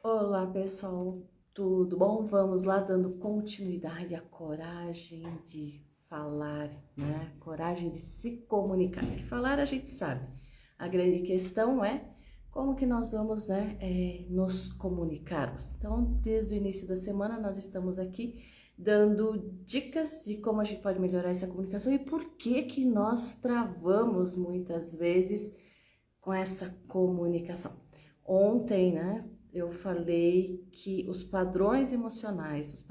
Olá pessoal, tudo bom? Vamos lá dando continuidade à coragem de falar, né? Coragem de se comunicar. Que falar a gente sabe. A grande questão é como que nós vamos, né, nos comunicarmos. Então, desde o início da semana nós estamos aqui dando dicas de como a gente pode melhorar essa comunicação e por que que nós travamos muitas vezes com essa comunicação. Ontem, né, eu falei que os padrões emocionais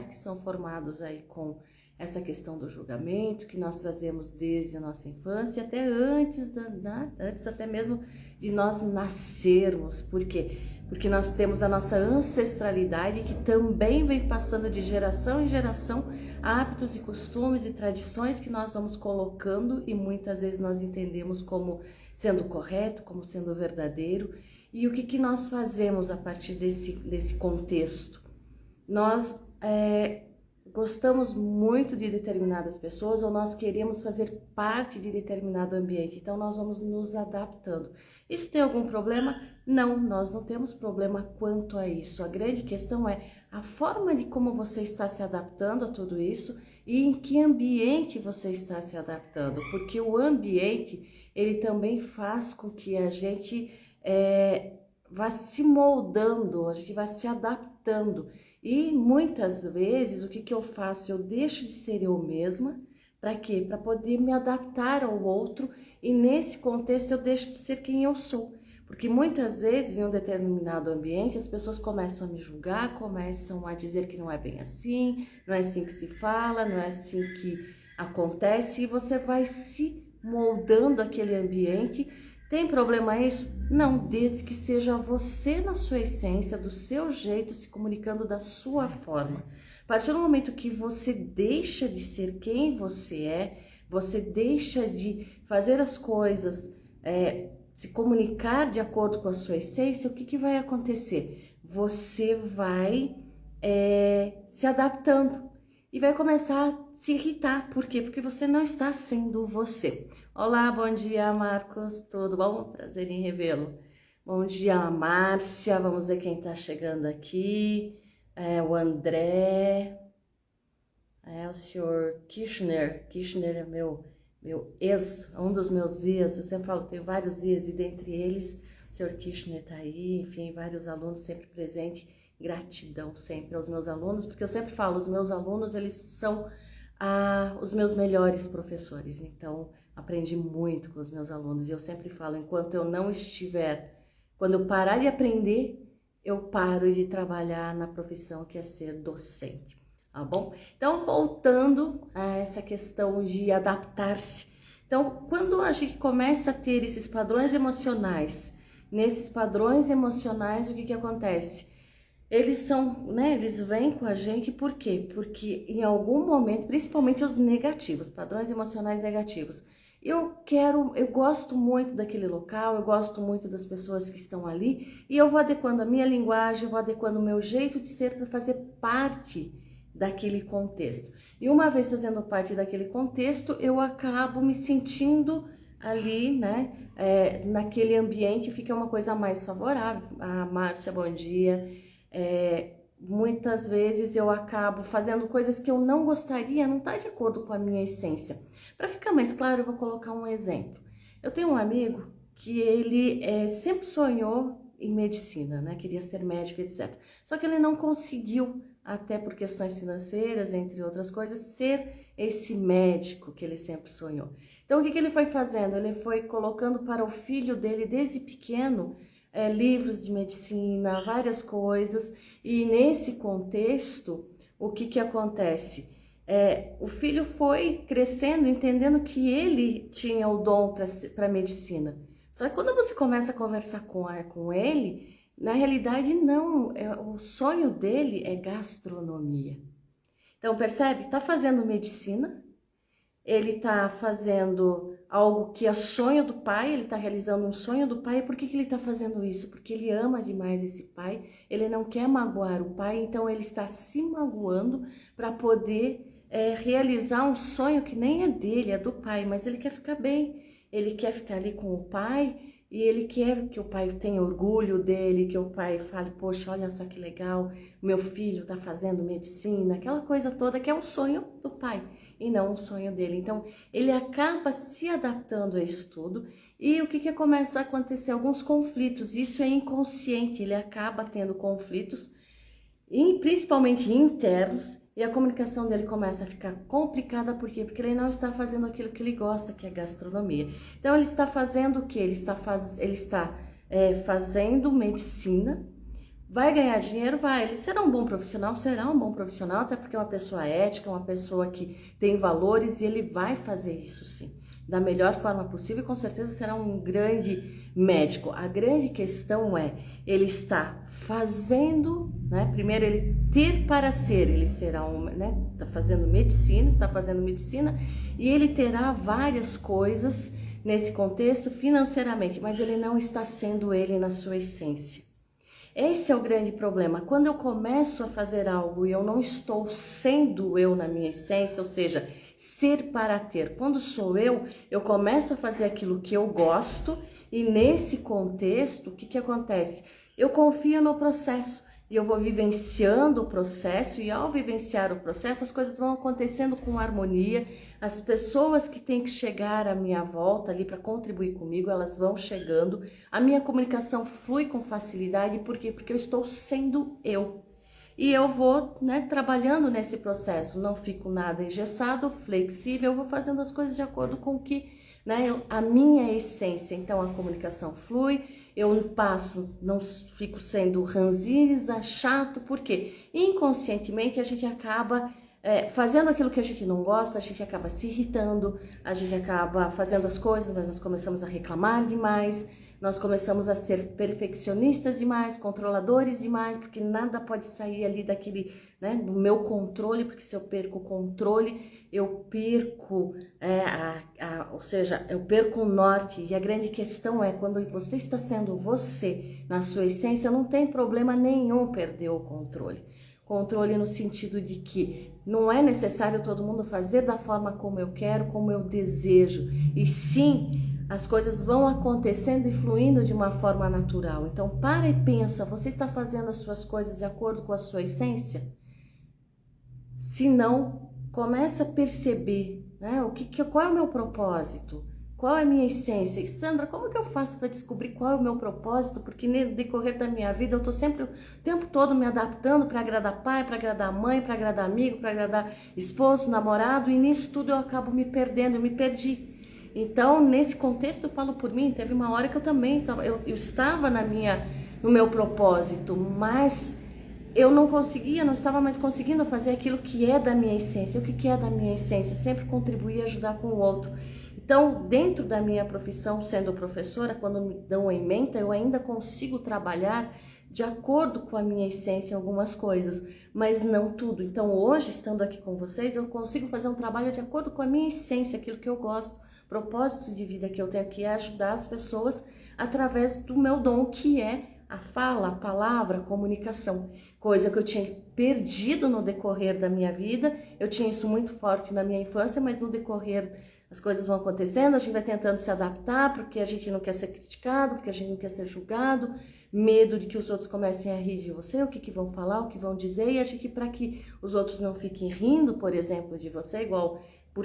que são formados aí com essa questão do julgamento, que nós trazemos desde a nossa infância, até antes até mesmo de nós nascermos. Por quê? Porque nós temos a nossa ancestralidade que também vem passando de geração em geração hábitos e costumes e tradições que nós vamos colocando e muitas vezes nós entendemos como sendo correto, como sendo verdadeiro. E o que, que nós fazemos a partir desse contexto? Nós gostamos muito de determinadas pessoas ou nós queremos fazer parte de determinado ambiente, então nós vamos nos adaptando. Isso tem algum problema? Não, nós não temos problema quanto a isso. A grande questão é a forma de como você está se adaptando a tudo isso e em que ambiente você está se adaptando, porque o ambiente, ele também faz com que a gente vá se moldando, a gente vai se adaptando. E muitas vezes o que, que eu faço? Eu deixo de ser eu mesma, para quê? Para poder me adaptar ao outro e nesse contexto eu deixo de ser quem eu sou. Porque muitas vezes em um determinado ambiente as pessoas começam a me julgar, começam a dizer que não é bem assim, não é assim que se fala, não é assim que acontece e você vai se moldando aquele ambiente. Tem problema isso? Não, desde que seja você na sua essência, do seu jeito, se comunicando da sua forma. A partir do momento que você deixa de ser quem você é, você deixa de fazer as coisas, se comunicar de acordo com a sua essência, o que, que vai acontecer? Você vai se adaptando e vai começar a se irritar. Por quê? Porque você não está sendo você. Olá, bom dia, Marcos. Tudo bom? Prazer em revê-lo. Bom dia, Márcia. Vamos ver quem está chegando aqui. O André. O senhor Kirchner. Kirchner é meu ex, um dos meus ex. Eu sempre falo, tenho vários ex, e dentre eles, o senhor Kirchner está aí. Enfim, vários alunos sempre presentes. Gratidão sempre aos meus alunos, porque eu sempre falo, os meus alunos, eles são os meus melhores professores, então aprendi muito com os meus alunos e eu sempre falo, enquanto eu não estiver, quando eu parar de aprender, eu paro de trabalhar na profissão que é ser docente, tá bom? Então, voltando a essa questão de adaptar-se, então, quando a gente começa a ter esses padrões emocionais, nesses padrões emocionais, o que que acontece? Eles são, né, eles vêm com a gente por quê? Porque em algum momento, principalmente os negativos, padrões emocionais negativos, eu gosto muito daquele local, eu gosto muito das pessoas que estão ali e eu vou adequando a minha linguagem, eu vou adequando o meu jeito de ser para fazer parte daquele contexto. E uma vez fazendo parte daquele contexto, eu acabo me sentindo ali, né, naquele ambiente, fica uma coisa mais favorável. Ah, Márcia, bom dia. Muitas vezes eu acabo fazendo coisas que eu não gostaria, não está de acordo com a minha essência. Para ficar mais claro, eu vou colocar um exemplo. Eu tenho um amigo que ele sempre sonhou em medicina, né? Queria ser médico, etc. Só que ele não conseguiu, até por questões financeiras, entre outras coisas, ser esse médico que ele sempre sonhou. Então, o que ele foi fazendo? Ele foi colocando para o filho dele, desde pequeno, livros de medicina, várias coisas, e nesse contexto, o que que acontece? O filho foi crescendo, entendendo que ele tinha o dom para medicina. Só que quando você começa a conversar com ele, na realidade não, o sonho dele é gastronomia. Então percebe? Está fazendo medicina, ele está fazendo algo que é sonho do pai, ele está realizando um sonho do pai. E por que ele está fazendo isso? Porque ele ama demais esse pai, ele não quer magoar o pai, então ele está se magoando para poder realizar um sonho que nem é dele, é do pai, mas ele quer ficar bem, ele quer ficar ali com o pai, e ele quer que o pai tenha orgulho dele, que o pai fale, poxa, olha só que legal, meu filho está fazendo medicina, aquela coisa toda que é um sonho do pai e não um sonho dele. Então, ele acaba se adaptando a isso tudo e o que começa a acontecer? Alguns conflitos, isso é inconsciente, ele acaba tendo conflitos, principalmente internos, e a comunicação dele começa a ficar complicada, por quê? Porque ele não está fazendo aquilo que ele gosta, que é gastronomia. Então, ele está fazendo o quê? Ele está fazendo medicina, vai ganhar dinheiro? Vai. Ele será um bom profissional? Será um bom profissional, até porque é uma pessoa ética, uma pessoa que tem valores, e ele vai fazer isso sim, da melhor forma possível, e com certeza será um grande médico. A grande questão é, ele está fazendo, né? Primeiro ele ter para ser, ele será está fazendo medicina e ele terá várias coisas nesse contexto financeiramente, mas ele não está sendo ele na sua essência. Esse é o grande problema. Quando eu começo a fazer algo e eu não estou sendo eu na minha essência, ou seja, ser para ter. Quando sou eu começo a fazer aquilo que eu gosto, e nesse contexto, o que acontece? Eu confio no processo e eu vou vivenciando o processo, e ao vivenciar o processo, as coisas vão acontecendo com harmonia. As pessoas que têm que chegar à minha volta ali para contribuir comigo, elas vão chegando. A minha comunicação flui com facilidade, por quê? Porque eu estou sendo eu. E eu vou, trabalhando nesse processo, não fico nada engessado, flexível, eu vou fazendo as coisas de acordo com o que, a minha essência. Então a comunicação flui, eu não fico sendo ranzinza, chato, porque inconscientemente a gente acaba fazendo aquilo que a gente não gosta, a gente acaba se irritando, a gente acaba fazendo as coisas, mas nós começamos a reclamar demais, nós começamos a ser perfeccionistas demais, controladores demais, porque nada pode sair ali daquele, do meu controle, porque se eu perco o controle, eu perco, ou seja, eu perco o norte. E a grande questão é, quando você está sendo você, na sua essência, não tem problema nenhum perder o controle. Controle no sentido de que não é necessário todo mundo fazer da forma como eu quero, como eu desejo, e sim, as coisas vão acontecendo e fluindo de uma forma natural. Então, para e pensa, você está fazendo as suas coisas de acordo com a sua essência? Se não, começa a perceber, qual é o meu propósito? Qual é a minha essência? E, Sandra, como que eu faço para descobrir qual é o meu propósito? Porque no decorrer da minha vida eu estou sempre o tempo todo me adaptando para agradar pai, para agradar mãe, para agradar amigo, para agradar esposo, namorado, e nisso tudo eu acabo me perdendo, eu me perdi. Então, nesse contexto, eu falo por mim, teve uma hora que eu também eu estava no meu propósito, mas eu não estava mais conseguindo fazer aquilo que é da minha essência. O que é da minha essência? Sempre contribuir e ajudar com o outro. Então, dentro da minha profissão, sendo professora, quando me dão em mente, eu ainda consigo trabalhar de acordo com a minha essência em algumas coisas, mas não tudo. Então, hoje, estando aqui com vocês, eu consigo fazer um trabalho de acordo com a minha essência, aquilo que eu gosto, propósito de vida que eu tenho aqui é ajudar as pessoas através do meu dom, que é a fala, a palavra, a comunicação. Coisa que eu tinha perdido no decorrer da minha vida. Eu tinha isso muito forte na minha infância, mas no decorrer as coisas vão acontecendo, a gente vai tentando se adaptar, porque a gente não quer ser criticado, porque a gente não quer ser julgado, medo de que os outros comecem a rir de você, o que vão falar, o que vão dizer, e acho que para que os outros não fiquem rindo, por exemplo, de você, igual por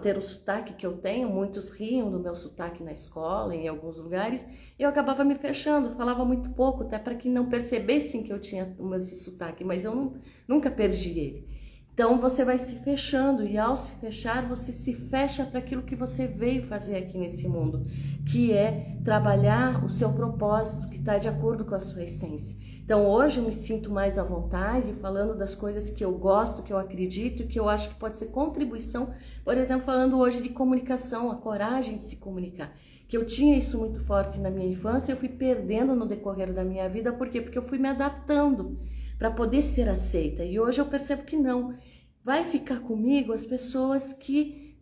ter o sotaque que eu tenho, muitos riam do meu sotaque na escola, em alguns lugares, eu acabava me fechando, falava muito pouco, até para que não percebessem que eu tinha esse sotaque, mas eu nunca perdi ele. Então você vai se fechando, e ao se fechar, você se fecha para aquilo que você veio fazer aqui nesse mundo, que é trabalhar o seu propósito, que está de acordo com a sua essência. Então hoje eu me sinto mais à vontade falando das coisas que eu gosto, que eu acredito e que eu acho que pode ser contribuição. Por exemplo, falando hoje de comunicação, a coragem de se comunicar. Que eu tinha isso muito forte na minha infância, eu fui perdendo no decorrer da minha vida. Por quê? Porque eu fui me adaptando para poder ser aceita. E hoje eu percebo que não. Vai ficar comigo as pessoas que,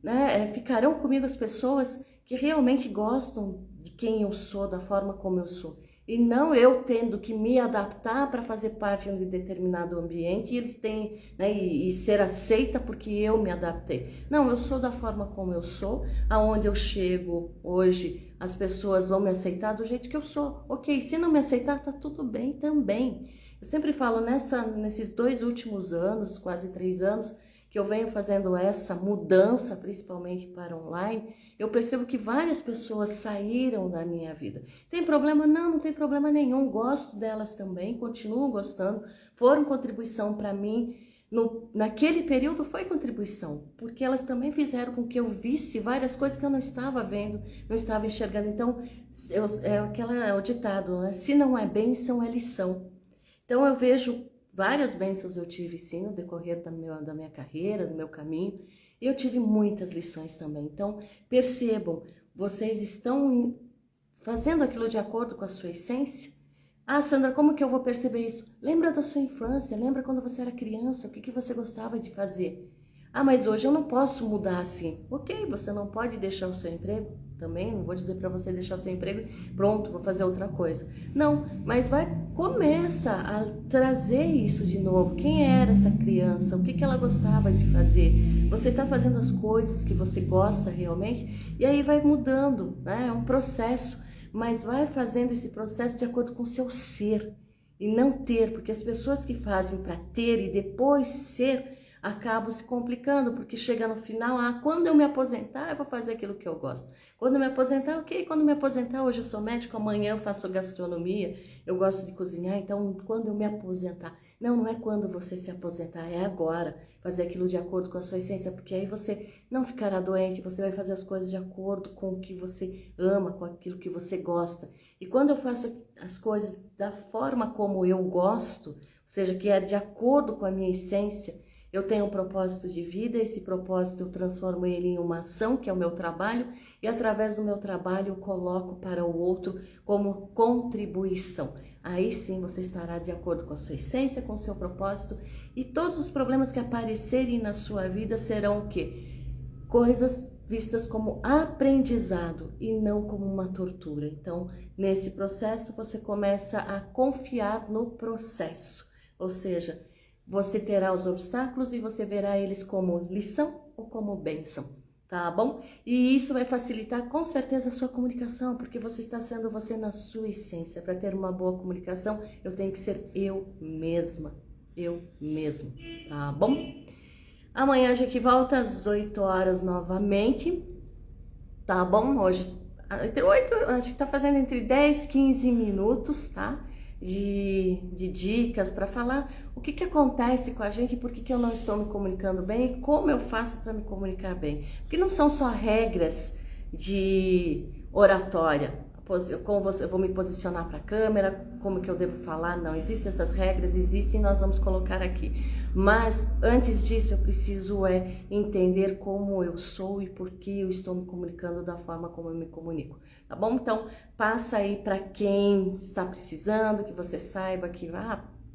ficarão comigo as pessoas que realmente gostam de quem eu sou, da forma como eu sou. E não eu tendo que me adaptar para fazer parte de um determinado ambiente e eles têm, né, e ser aceita porque eu me adaptei. Não, eu sou da forma como eu sou, aonde eu chego hoje, as pessoas vão me aceitar do jeito que eu sou. Ok, se não me aceitar, tá tudo bem também. Eu sempre falo, nesses 2 últimos anos, quase 3 anos, que eu venho fazendo essa mudança, principalmente para online, eu percebo que várias pessoas saíram da minha vida. Tem problema? Não, não tem problema nenhum. Gosto delas também, continuo gostando. Foram contribuição para mim. Naquele período foi contribuição, porque elas também fizeram com que eu visse várias coisas que eu não estava vendo, não estava enxergando. Então, é o ditado, né? Se não é bênção, é lição. Então, eu vejo várias bênçãos eu tive sim no decorrer da minha carreira, do meu caminho, e eu tive muitas lições também. Então, percebam, vocês estão fazendo aquilo de acordo com a sua essência? Ah, Sandra, como que eu vou perceber isso? Lembra da sua infância, lembra quando você era criança, o que você gostava de fazer? Ah, mas hoje eu não posso mudar assim. Ok, você não pode deixar o seu emprego também, não vou dizer para você deixar o seu emprego e pronto, vou fazer outra coisa. Não, mas começa a trazer isso de novo. Quem era essa criança? O que ela gostava de fazer? Você está fazendo as coisas que você gosta realmente? E aí vai mudando, né? É um processo, mas vai fazendo esse processo de acordo com o seu ser e não ter, porque as pessoas que fazem para ter e depois ser acabam se complicando, porque chega no final, quando eu me aposentar, eu vou fazer aquilo que eu gosto. Quando eu me aposentar, ok, quando eu me aposentar, hoje eu sou médico, amanhã eu faço gastronomia, eu gosto de cozinhar, então quando eu me aposentar, não é quando você se aposentar, é agora, fazer aquilo de acordo com a sua essência, porque aí você não ficará doente, você vai fazer as coisas de acordo com o que você ama, com aquilo que você gosta. E quando eu faço as coisas da forma como eu gosto, ou seja, que é de acordo com a minha essência, eu tenho um propósito de vida, esse propósito eu transformo ele em uma ação, que é o meu trabalho, e através do meu trabalho eu coloco para o outro como contribuição. Aí sim você estará de acordo com a sua essência, com o seu propósito, e todos os problemas que aparecerem na sua vida serão o quê? Coisas vistas como aprendizado e não como uma tortura. Então, nesse processo você começa a confiar no processo, ou seja, você terá os obstáculos e você verá eles como lição ou como bênção, tá bom? E isso vai facilitar com certeza a sua comunicação, porque você está sendo você na sua essência. Para ter uma boa comunicação, eu tenho que ser eu mesmo, tá bom? Amanhã a gente volta às 8 horas novamente, tá bom? Hoje, a gente tá fazendo entre 10 e 15 minutos, tá? De dicas para falar o que acontece com a gente, por que eu não estou me comunicando bem e como eu faço para me comunicar bem. Porque não são só regras de oratória, como eu vou me posicionar para a câmera, como que eu devo falar, não. Existem essas regras, existem, nós vamos colocar aqui. Mas antes disso eu preciso entender como eu sou e por que eu estou me comunicando da forma como eu me comunico. Tá bom? Então, passa aí para quem está precisando, que você saiba que,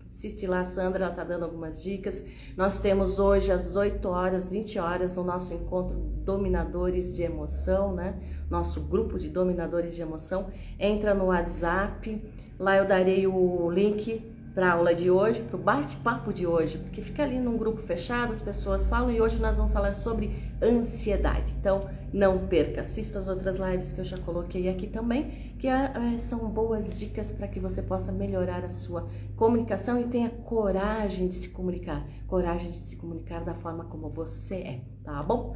assiste lá a Sandra, ela tá dando algumas dicas. Nós temos hoje às 8 horas, 20 horas, o nosso encontro Dominadores de Emoção, né? Nosso grupo de Dominadores de Emoção. Entra no WhatsApp, lá eu darei o link para a aula de hoje, para o bate-papo de hoje, porque fica ali num grupo fechado, as pessoas falam e hoje nós vamos falar sobre ansiedade. Então, não perca, assista as outras lives que eu já coloquei aqui também, que são boas dicas para que você possa melhorar a sua comunicação e tenha coragem de se comunicar da forma como você é, tá bom?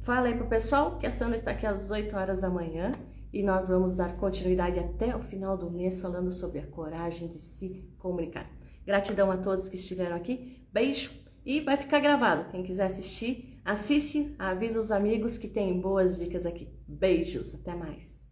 Fala aí pro pessoal que a Sandra está aqui às 8 horas da manhã. E nós vamos dar continuidade até o final do mês falando sobre a coragem de se comunicar. Gratidão a todos que estiveram aqui. Beijo e vai ficar gravado. Quem quiser assistir, assiste, avisa os amigos que tem boas dicas aqui. Beijos, até mais.